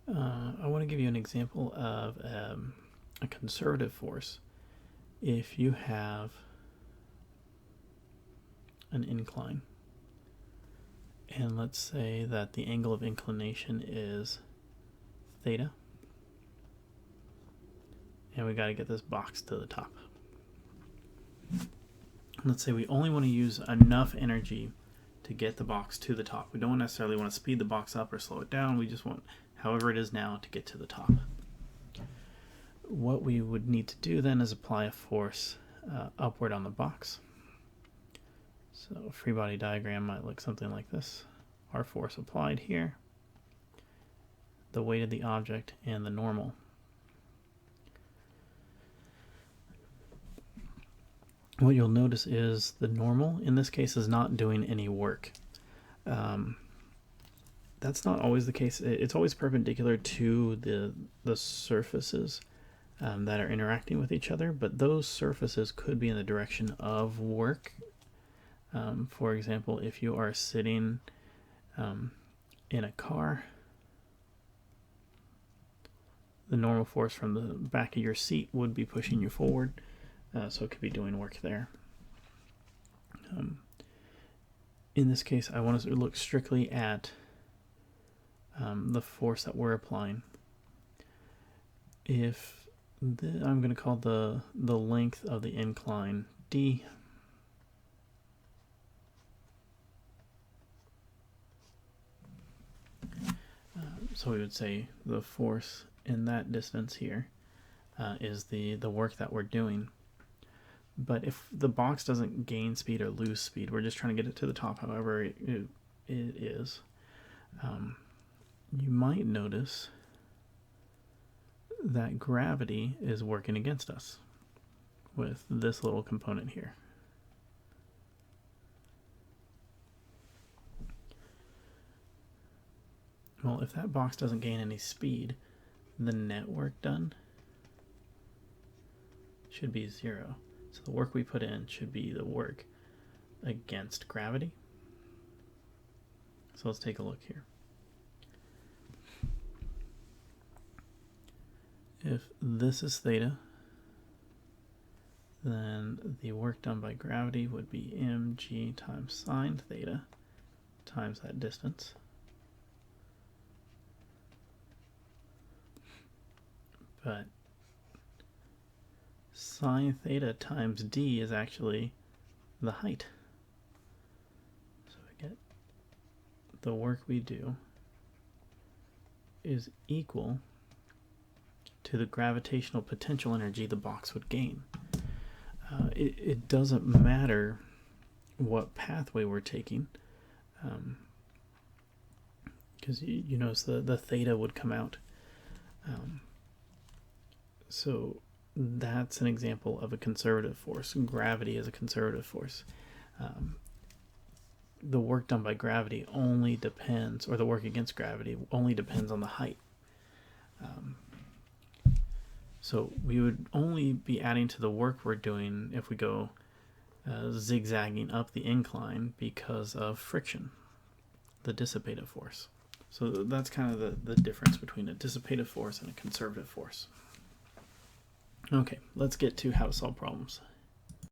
I want to give you an example of a conservative force. If you have an incline, and let's say that the angle of inclination is theta, and we got to get this box to the top. Let's say we only want to use enough energy to get the box to the top. We don't necessarily want to speed the box up or slow it down. We just want however it is now to get to the top. What we would need to do then is apply a force upward on the box. So a free body diagram might look something like this. Our force applied here, the weight of the object, and the normal. What you'll notice is the normal in this case is not doing any work. That's not always the case. It's always perpendicular to the surfaces that are interacting with each other, but those surfaces could be in the direction of work. For example, if you are sitting in a car, the normal force from the back of your seat would be pushing you forward. So it could be doing work there. In this case, I want us to look strictly at the force that we're applying. If I'm going to call the length of the incline d, so we would say the force in that distance here is the work that we're doing. But if the box doesn't gain speed or lose speed, we're just trying to get it to the top however it is, you might notice that gravity is working against us with this little component here. Well, if that box doesn't gain any speed, the net work done should be 0. So the work we put in should be the work against gravity. So let's take a look here. If this is theta, then the work done by gravity would be mg times sine theta times that distance. But sine theta times d is actually the height. So we get the work we do is equal to the gravitational potential energy the box would gain. It doesn't matter what pathway we're taking, because you notice the theta would come out. So that's an example of a conservative force. Gravity is a conservative force. The work done by gravity only depends, or the work against gravity only depends on the height. So we would only be adding to the work we're doing if we go zigzagging up the incline because of friction, the dissipative force. So that's kind of the difference between a dissipative force and a conservative force. Okay, let's get to how to solve problems.